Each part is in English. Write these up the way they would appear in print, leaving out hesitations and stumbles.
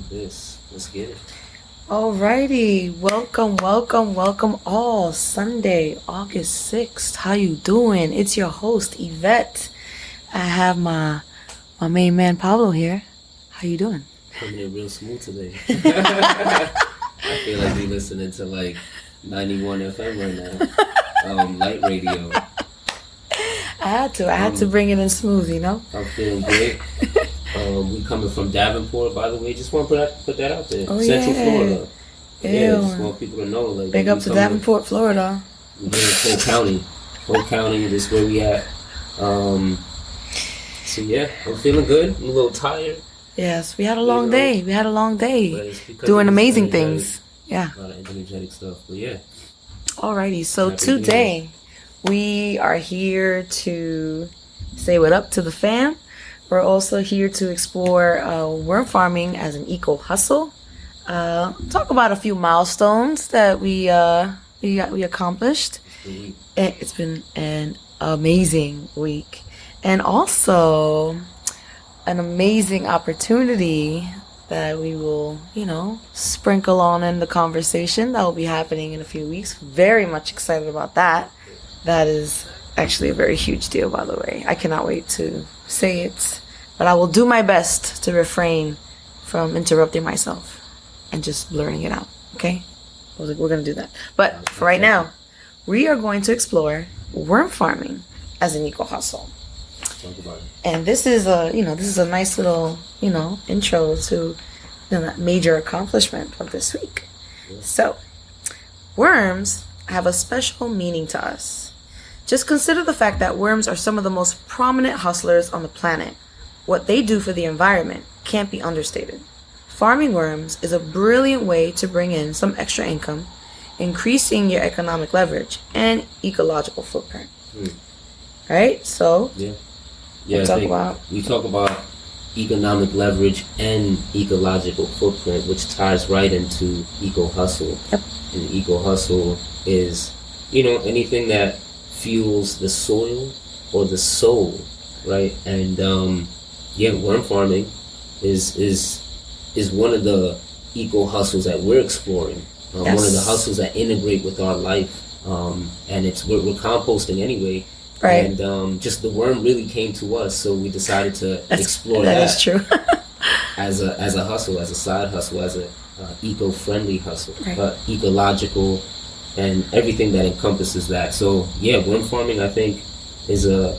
this. Let's get it. Alrighty, welcome all. Sunday, August 6th. How you doing? It's your host, Yvette. I have my main man, Pablo, here. How you doing? Coming in real smooth today. I feel like we listening to like 91 FM right now. Light radio. I had to bring it in smooth, you know? I'm feeling great. We coming from Davenport, by the way. Just want to put that out there. Oh, Central yeah. Florida. Ew. Yeah, just want people to know. Like, Big up to Davenport, Florida. We're in Polk County. This is where we at. So yeah, I'm feeling good. I'm a little tired. Yes, we had a long day. But Doing amazing things. Yeah. A lot of energetic stuff. But yeah. Alrighty, so today we are here to say what up to the fam. We're also here to explore worm farming as an eco hustle. Talk about a few milestones that we accomplished. It's been an amazing week, and also an amazing opportunity that we will, sprinkle on in the conversation that will be happening in a few weeks. Very much excited about that. That is actually a very huge deal, by the way. I cannot wait to say it, but I will do my best to refrain from interrupting myself and just blurting it out, okay? We're going to do that. But for right now, we are going to explore worm farming as an eco hustle. Talk about it. And this is a nice little, intro to that major accomplishment of this week. Yeah. So, worms have a special meaning to us. Just consider the fact that worms are some of the most prominent hustlers on the planet. What they do for the environment can't be understated. Farming worms is a brilliant way to bring in some extra income, increasing your economic leverage and ecological footprint. Right? So, we talk about economic leverage and ecological footprint, which ties right into eco hustle. Yep. And eco hustle is, anything that fuels the soil or the soul, right? And worm farming is one of the eco hustles that we're exploring. One of the hustles that integrate with our life, and we're composting anyway. Right. And just the worm really came to us, so we decided to explore that. That is true. as a hustle, as a side hustle, as a eco-friendly hustle, right. Ecological, and everything that encompasses that. So worm farming, I think, is a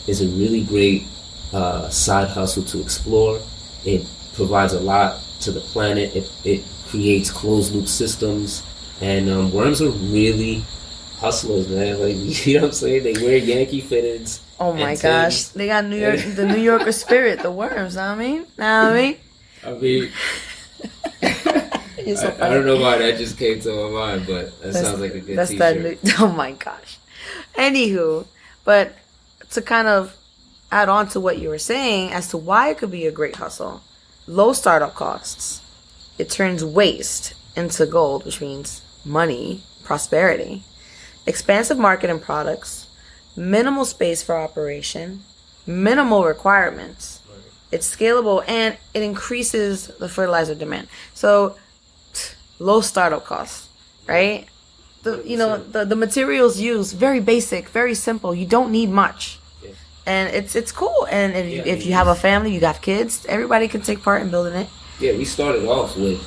really great side hustle to explore. It provides a lot to the planet. It creates closed loop systems, and worms are really hustlers, man. Like, you know what I'm saying? They wear Yankee fitteds. Oh my gosh, they got the New Yorker spirit, the worms. Know what I mean? I don't know why that just came to my mind, but that sounds like a good t-shirt. Oh my gosh. Anywho, but to kind of add on to what you were saying as to why it could be a great hustle, low startup costs. It turns waste into gold, which means money, prosperity. Expansive market and products, minimal space for operation, minimal requirements. It's scalable and it increases the fertilizer demand. So, low startup costs, right? The materials used, very basic, very simple. You don't need much. And it's cool. And if you have a family, you got kids, everybody can take part in building it. Yeah, we started off with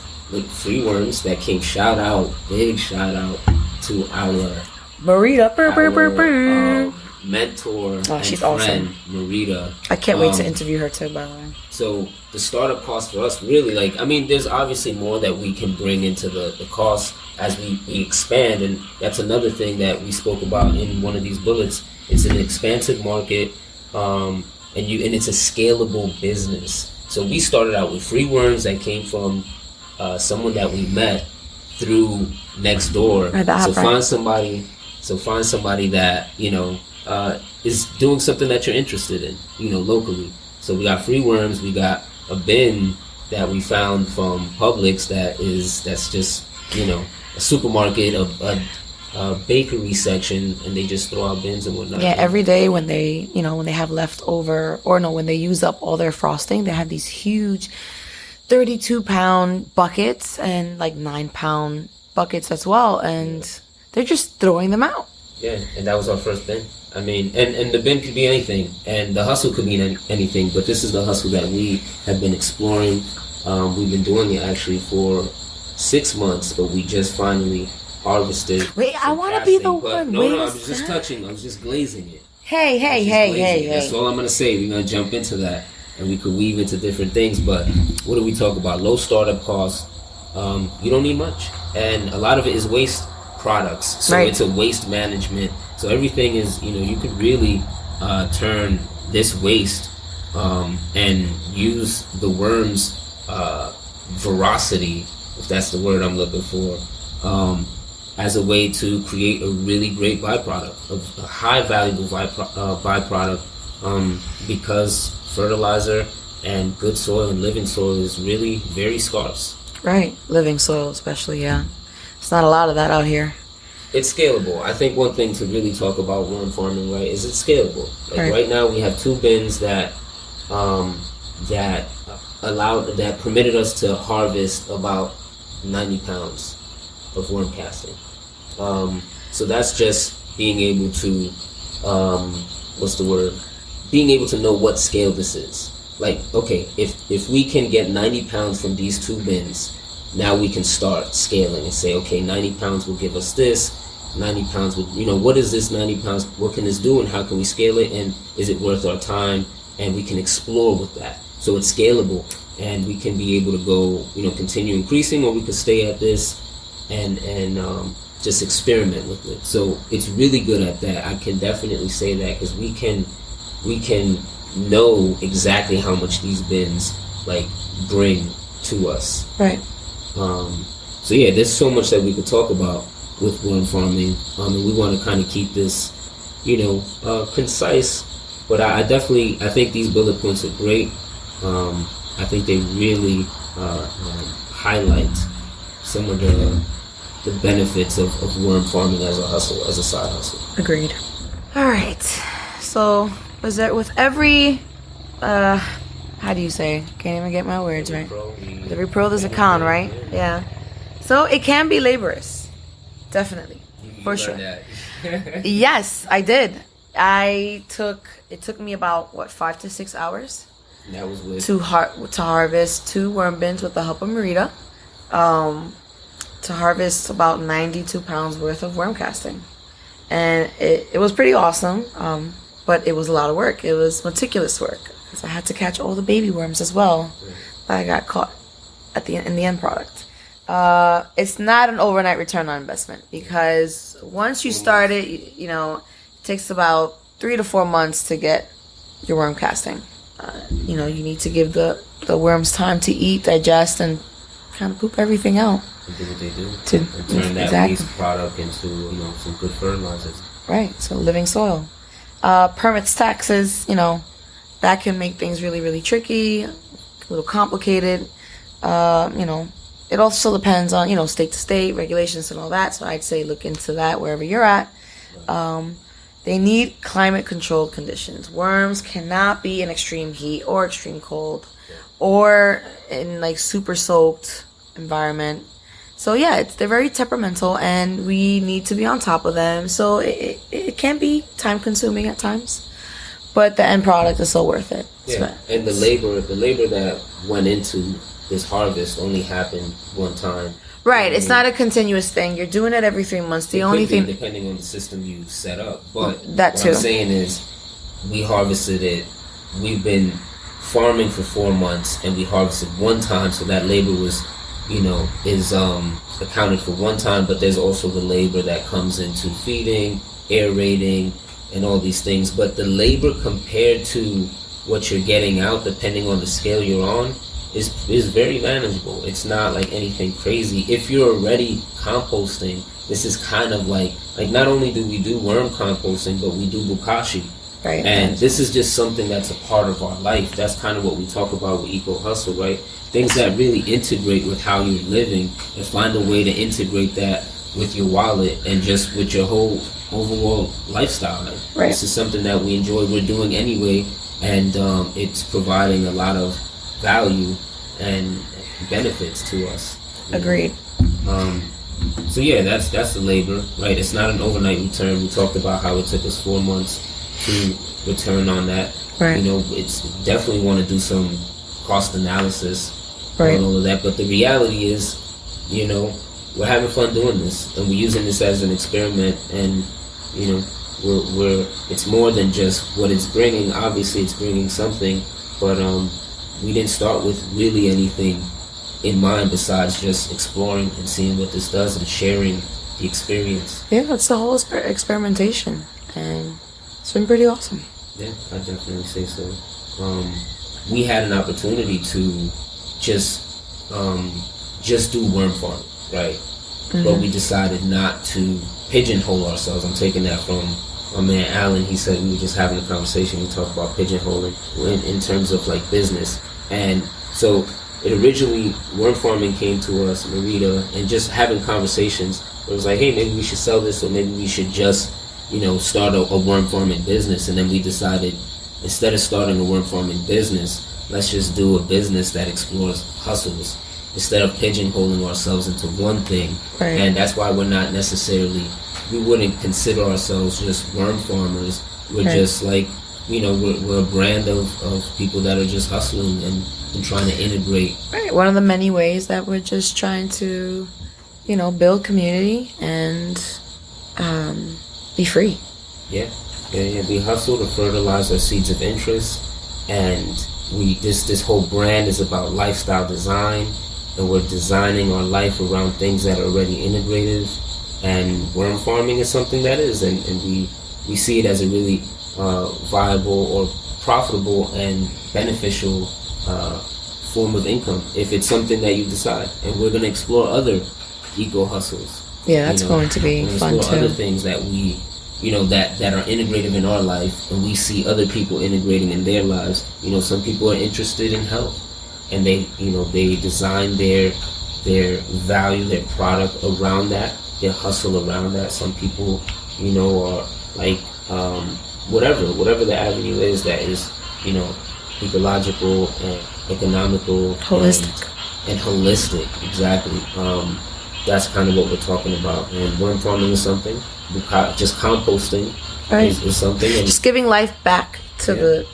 free worms that came big shout out to our Marita, mentor she's and friend, awesome. Marita. I can't wait to interview her too, by the way. So the startup cost for us really, there's obviously more that we can bring into the cost as we expand, and that's another thing that we spoke about in one of these bullets. It's an expansive market, and it's a scalable business. So we started out with free worms that came from someone that we met through Nextdoor. So find somebody that is doing something that you're interested in, locally. So we got free worms. We got a bin that we found from Publix that's just a supermarket, a bakery section, and they just throw out bins and whatnot. Yeah, every day when they have leftover, when they use up all their frosting, they have these huge 32-pound buckets and like 9-pound buckets as well, and they're just throwing them out. Yeah, and that was our first bin. I mean, and the bin could be anything, and the hustle could be anything, but this is the hustle that we have been exploring. We've been doing it actually for 6 months, but we just finally harvested. Wait, I want to be the one. No, I was just touching. I was just glazing it. Hey. That's all I'm going to say. We're going to jump into that, and we could weave into different things, but what do we talk about? Low startup costs. You don't need much, and a lot of it is waste products, so it's a waste management. So everything is, you could really turn this waste and use the worm's veracity, if that's the word I'm looking for, as a way to create a really great byproduct, a high valuable byproduct, because fertilizer and good soil and living soil is really very scarce. Right, living soil especially, yeah. It's not a lot of that out here. It's scalable. I think one thing to really talk about worm farming, right, is it's scalable. Like right now we have 2 bins that permitted us to harvest about 90 pounds of worm casting. So that's just being able to, being able to know what scale this is. Like, okay, if we can get 90 pounds from these 2 bins, now we can start scaling and say, okay, 90 pounds will give us this, 90 pounds would, what is this 90 pounds, what can this do, and how can we scale it, and is it worth our time, and we can explore with that. So it's scalable, and we can be able to go, continue increasing, or we could stay at this and just experiment with it. So it's really good at that. I can definitely say that, because we can know exactly how much these bins bring to us. Right. So yeah, there's so much that we could talk about with worm farming, and we want to kind of keep this, concise. But I think these bullet points are great. I think they really highlight some of the benefits of worm farming as a hustle, as a side hustle. Agreed. All right. So with every how do you say? Can't even get my words right. With every pro there's a con, right? Yeah. So it can be laborious. Definitely. For sure. Yes, I did. It took me about 5 to 6 hours. That was with to harvest 2 worm bins with the help of Marita. To harvest about 92 pounds worth of worm casting. And it was pretty awesome. But it was a lot of work. It was meticulous work, because I had to catch all the baby worms as well that I got caught in the end product. It's not an overnight return on investment, because once you start it, it takes about 3 to 4 months to get your worm casting. You need to give the worms time to eat, digest, and kind of poop everything out. And do what they do. To turn that waste product into some good fertilizers. Right. So living soil. Permits, taxes, that can make things really, really tricky, a little complicated. It also depends on, state to state regulations and all that. So I'd say look into that wherever you're at. They need climate controlled conditions. Worms cannot be in extreme heat or extreme cold or in super soaked environment. So yeah, they're very temperamental, and we need to be on top of them. So it can be time consuming at times, but the end product is so worth it. Yeah, and the labor that went into this harvest only happened one time. Right, it's not a continuous thing. You're doing it every 3 months. The only thing, depending on the system you set up, but that too. What I'm saying is, we harvested it. We've been farming for 4 months, and we harvested one time, so that labor was, is accounted for one time. But there's also the labor that comes into feeding, aerating, and all these things. But the labor compared to what you're getting out, depending on the scale you're on, is very manageable. It's not like anything crazy. If you're already composting, this is kind of like not only do we do worm composting, but we do bukashi. Right. And this is just something that's a part of our life. That's kind of what we talk about with Eco Hustle, right? Things that really integrate with how you're living, and find a way to integrate that with your wallet and just with your whole overall lifestyle. Right. This is something that we enjoy, we're doing anyway, and it's providing a lot of value and benefits to us. Agreed. So yeah, that's the labor, right? It's not an overnight return. We talked about how it took us 4 months to return on that. Right. It's definitely want to do some cost analysis Right. on all of that. But the reality is, we're having fun doing this, and we're using this as an experiment. And we're it's more than just what it's bringing. Obviously, it's bringing something, but we didn't start with really anything in mind besides just exploring and seeing what this does and sharing the experience. Yeah, it's the whole experimentation, and it's been pretty awesome. Yeah, I definitely say so. We had an opportunity to just do worm farm, right? But we decided not to pigeonhole ourselves. I'm taking that from my man Alan. He said we were just having a conversation. We talked about pigeonholing in terms of like business. And so it originally, worm farming came to us, Marita, and just having conversations. It was like, hey, maybe we should sell this, or maybe we should just, start a worm farming business. And then we decided, instead of starting a worm farming business, let's just do a business that explores hustles instead of pigeonholing ourselves into one thing. Right. And that's why we're not necessarily, we wouldn't consider ourselves just worm farmers. We're just like, we're a brand of people that are just hustling and trying to integrate. Right. One of the many ways that we're just trying to, build community and be free. Yeah. We hustle to fertilize our seeds of interest, and this whole brand is about lifestyle design, and we're designing our life around things that are already integrative, and worm farming is something that is, and we see it as a really viable or profitable and beneficial form of income if it's something that you decide. And we're going to explore other eco hustles. Yeah, that's going to be fun too. Explore other things that we that are integrative in our life, and we see other people integrating in their lives. Some people are interested in health, and they design their value, their product around that, their hustle around that. Some people, are like whatever the avenue is that is, ecological and economical, holistic, and holistic. Exactly. That's kind of what we're talking about. And worm farming is something. Just composting is something. And just giving life back to the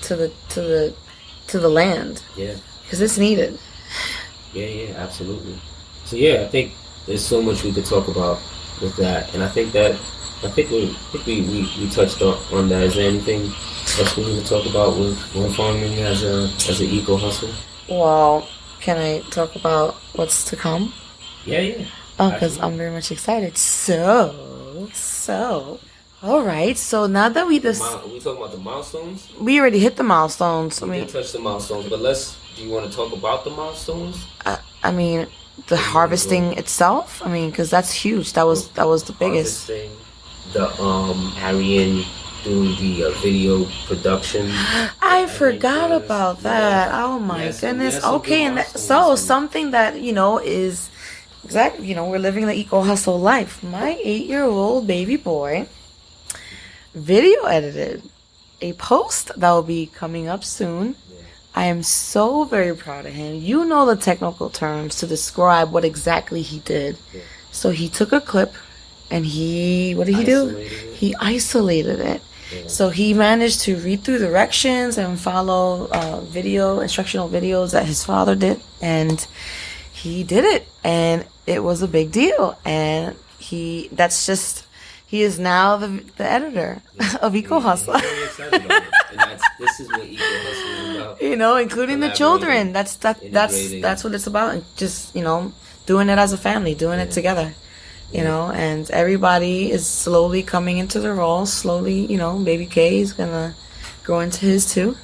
land. Yeah. Because it's needed. Yeah, absolutely. So I think there's so much we could talk about with that, and I think we touched on that. Is there anything else we need to talk about with worm farming as an eco hustle? Well, can I talk about what's to come? Yeah. Oh, because I'm very much excited. So, all right. So now that we we talking about the milestones? We already hit the milestones. We did touch the milestones, but do you want to talk about the milestones? The harvesting itself. Because that's huge. That was the biggest. Harvesting, the Arian doing the video production. I forgot about that. Oh my goodness. Okay, and something that is. Exactly, we're living the eco hustle life. My 8-year-old baby boy video edited a post that will be coming up soon. Yeah. I am so very proud of him. You know the technical terms to describe what exactly he did. Yeah. So he took a clip and what did he do? He isolated it. Yeah. So he managed to read through directions and follow instructional videos that his father did, and he did it, and it was a big deal. And he is now the editor of Eco Hustle. I'm very excited about it. And this is what Eco Hustle is about. Including the children. That's what it's about. And just, doing it as a family, doing it together. And everybody is slowly coming into their role. Slowly, baby K is gonna grow into his too.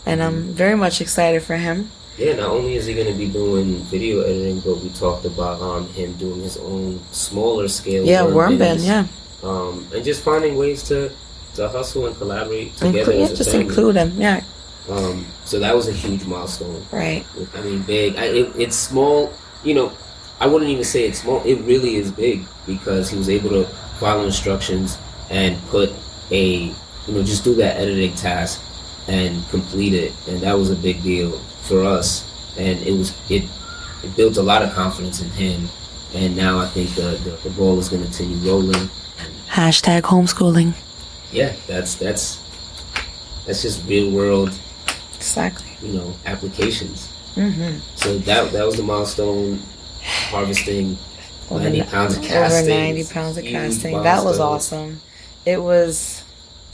And I'm very much excited for him. Yeah, not only is he going to be doing video editing, but we talked about him doing his own smaller scale worm bin, and just finding ways to hustle and collaborate together as a just family. Include him, so that was a huge milestone. Right. Big. It's small, I wouldn't even say it's small. It really is big because he was able to follow instructions and put just do that editing task and complete it. And that was a big deal for us. And it it builds a lot of confidence in him. And now I think the ball is going to continue rolling. Hashtag homeschooling. Yeah, that's just real world. Exactly. Applications. So that was the milestone, harvesting 90 pounds of casting. Over 90 pounds of casting. That was awesome. It was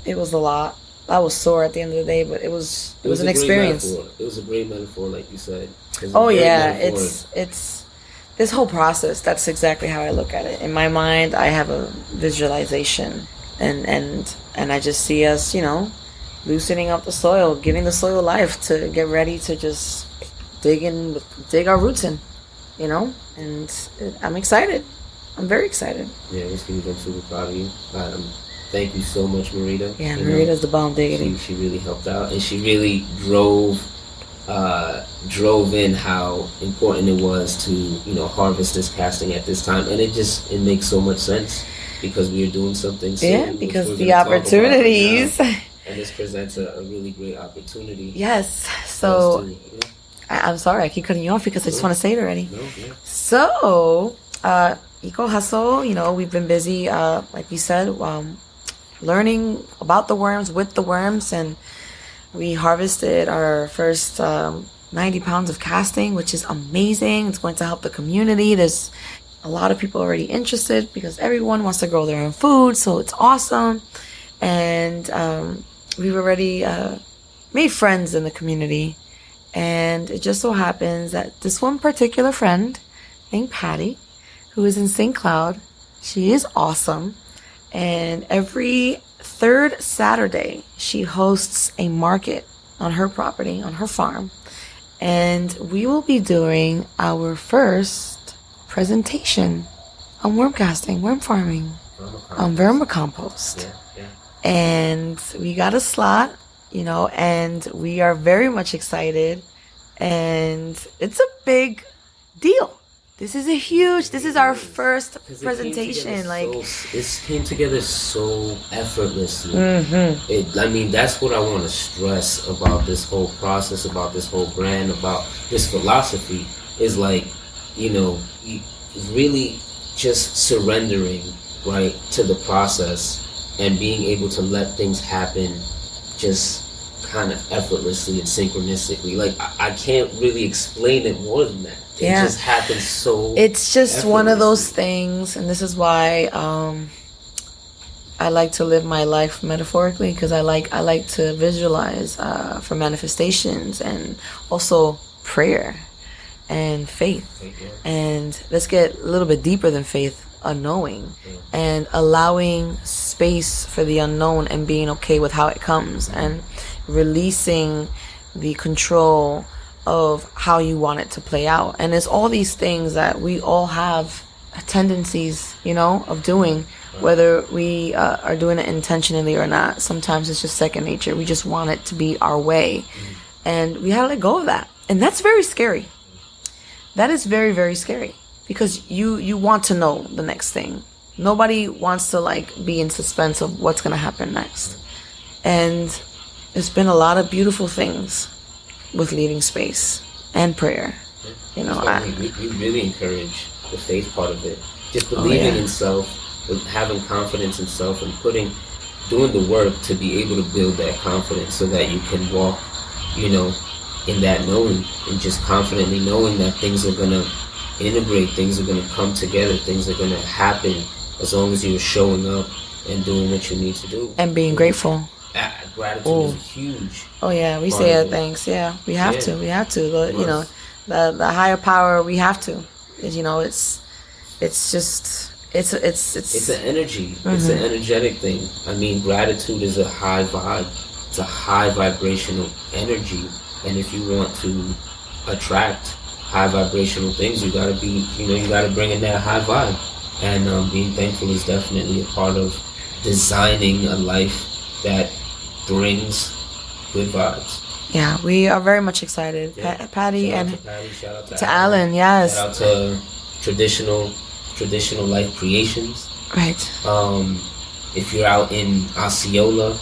a lot. I was sore at the end of the day, but it was an experience. It was a great metaphor, like you said. Oh yeah, it's this whole process. That's exactly how I look at it. In my mind, I have a visualization, and I just see us, loosening up the soil, giving the soil life to get ready to just dig our roots in, And I'm excited. I'm very excited. Yeah, I'm super proud of you. Thank you so much, Marita. Yeah, Marita's the bomb diggity. She really helped out, and she really drove in how important it was to harvest this casting at this time, and it makes so much sense because we are doing something soon. Yeah, because the opportunities. And this presents a really great opportunity. Yes. So I'm sorry I keep cutting you off because I just want to say it already. No, yeah. So Eco Hustle, we've been busy, like we said, learning about the worms, with the worms, and we harvested our first 90 pounds of casting, which is amazing. It's going to help the community. There's a lot of people already interested because everyone wants to grow their own food, so it's awesome. And we've already made friends in the community. And it just so happens that this one particular friend named Patty, who is in St. Cloud, she is awesome. And every third Saturday, she hosts a market on her property, on her farm. And we will be doing our first presentation on worm casting, worm farming, on vermicompost. Yeah. And we got a slot, and we are very much excited. And it's a big deal. This is our first presentation. It came together so effortlessly. That's what I want to stress about this whole process, about this whole brand, about this philosophy is really just surrendering, right, to the process and being able to let things happen just kind of effortlessly and synchronistically. I can't really explain it more than that. It just happens so. It's just one of those things, and this is why I like to live my life metaphorically, because I like to visualize for manifestations and also prayer and faith. And let's get a little bit deeper than faith, unknowing, and allowing space for the unknown and being okay with how it comes and releasing the control of how you want it to play out. And it's all these things that we all have tendencies, of doing, whether we are doing it intentionally or not. Sometimes it's just second nature. We just want it to be our way. And we have to let go of that. And that's very scary. That is very, very scary, because you want to know the next thing. Nobody wants to be in suspense of what's going to happen next. And there's been a lot of beautiful things with leaving space and prayer. We really encourage the faith part of it. Just believing in self, having confidence in self, and doing the work to be able to build that confidence so that you can walk, in that knowing, and just confidently knowing that things are going to integrate, things are going to come together, things are going to happen as long as you're showing up and doing what you need to do. And being grateful. Gratitude is huge. Oh yeah, we say it. Thanks. Yeah, we have to. We have to. The higher power. We have to. It's an energy. It's an energetic thing. Gratitude is a high vibe. It's a high vibrational energy. And if you want to attract high vibrational things, you gotta bring in that high vibe. And being thankful is definitely a part of designing a life that brings good vibes. Yeah, we are very much excited. Yeah. Patty shout and out to Patty, shout out to Alan, yes. Shout out to traditional life creations. Right. If you're out in Osceola,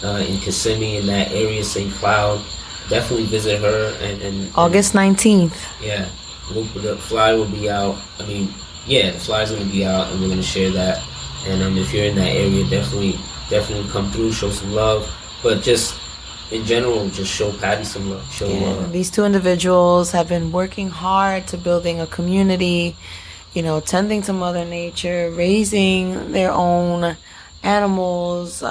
in Kissimmee, in that area, St. Cloud, definitely visit her and August 19th. Yeah. The flyer will be out. I mean, yeah, the flyer's gonna be out, and we're gonna share that. And if you're in that area, definitely come through, show some love. But just in general, just show Patty some love. These two individuals have been working hard to building a community, tending to Mother Nature, raising their own animals,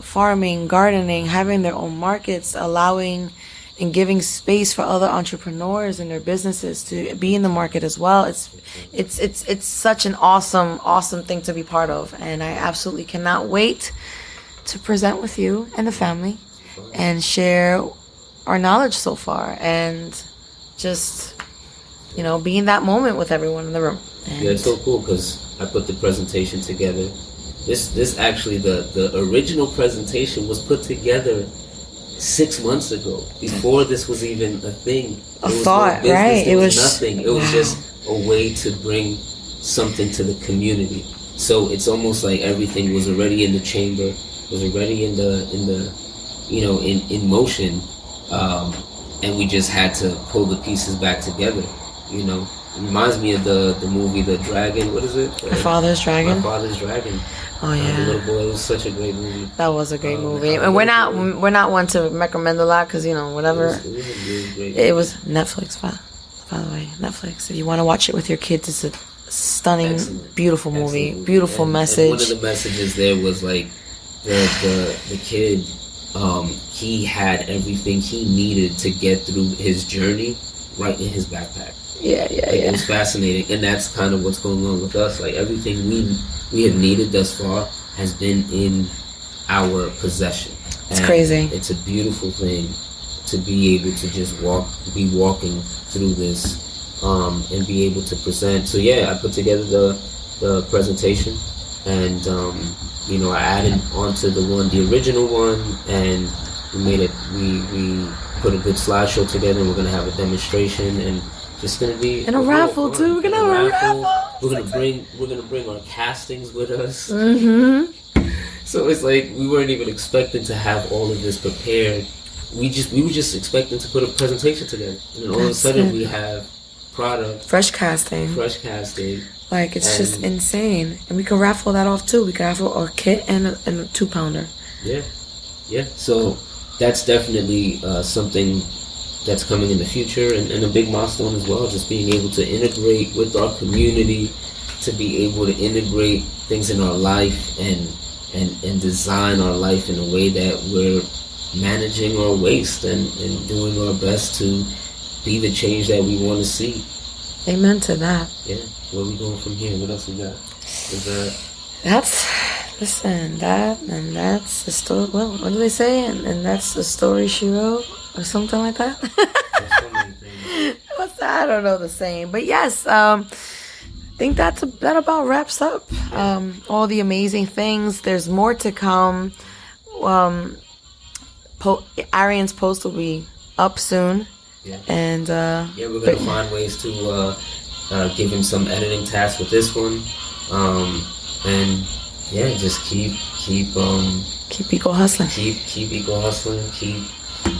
farming, gardening, having their own markets, allowing and giving space for other entrepreneurs and their businesses to be in the market as well. It's such an awesome thing to be part of, and I absolutely cannot wait to present with you and the family and share our knowledge so far, and just be in that moment with everyone in the room. Yeah, it's so cool because I put the presentation together. This actually, the original presentation was put together 6 months ago, before this was even a thing. A thought, right? It was nothing. It was just a way to bring something to the community. So it's almost like everything was already in the chamber, was already in motion, and we just had to pull the pieces back together. It reminds me of the movie The Dragon. What is it? My Father's Dragon. My Father's Dragon. Oh yeah, The Little Boy. It was such a great movie. That was a great movie, and we're not one to recommend a lot because whatever. It was a really great movie. It was Netflix, by the way, Netflix. If you want to watch it with your kids, it's a stunning, beautiful movie, beautiful message. And one of the messages there was like the kid. He had everything he needed to get through his journey right in his backpack. Yeah. It was fascinating, and that's kind of what's going on with us. Like everything we have needed thus far has been in our possession. It's crazy. It's a beautiful thing to be able to just be walking through this, and be able to present. So yeah, I put together the presentation, and I added onto the original one, and we made it. We put a good slideshow together, and we're gonna have a demonstration, and just gonna be and a raffle too. We're gonna have a raffle. We're gonna bring our castings with us. Mm-hmm. So it's like we weren't even expecting to have all of this prepared. We were just expecting to put a presentation together, and then all of a sudden we have product, fresh casting. Like it's just insane, and we can raffle that off too. We can raffle a kit and a 2-pounder. Yeah. So that's definitely something that's coming in the future, and a big milestone as well. Just being able to integrate with our community, to be able to integrate things in our life and design our life in a way that we're managing our waste and doing our best to be the change that we want to see. Amen to that. Yeah. Where are we going from here? What else we got? That's the story. Well, what do they say? And that's the story she wrote, or something like that. What's that? I don't know the saying, but yes, I think that about wraps up all the amazing things. There's more to come. Arian's post will be up soon. Yeah. And we're gonna find ways to give him some editing tasks with this one, and just keep Eco hustling. Keep Eco hustling. Keep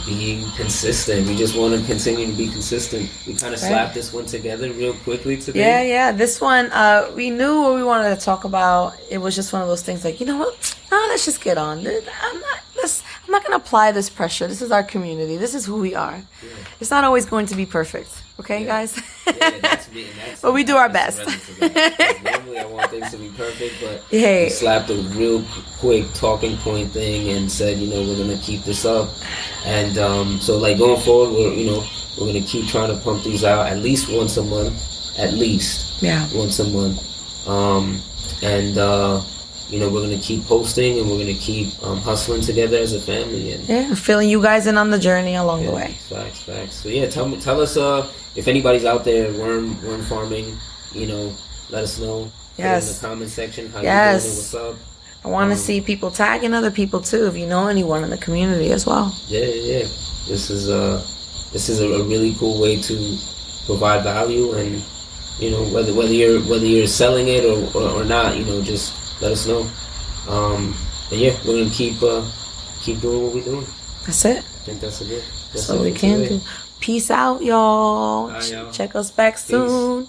being consistent. We just want to continue to be consistent. We kind of slapped this one together real quickly today. Yeah. This one, we knew what we wanted to talk about. It was just one of those things like, let's just get on. I'm not going to apply this pressure. This is our community. This is who we are. Yeah. It's not always going to be perfect. Okay, guys? That's me. But we do our best. Normally I want things to be perfect, but we slapped a real quick talking point thing and said, we're going to keep this up. And so like going forward, we're going to keep trying to pump these out at least once a month. Once a month. We're going to keep posting, and we're going to keep hustling together as a family. And filling you guys in on the journey along the way. Facts. So tell us if anybody's out there worm farming, let us know. Yes. Put in the comment section how you're doing, what's up. I want to see people tagging other people too, if you know anyone in the community as well. Yeah. This is a really cool way to provide value, and whether you're selling it or not, just let us know. We're gonna keep doing what we're doing. That's it. I think that's it. That's what we can do. Peace out, y'all. Bye, y'all. Check us back soon.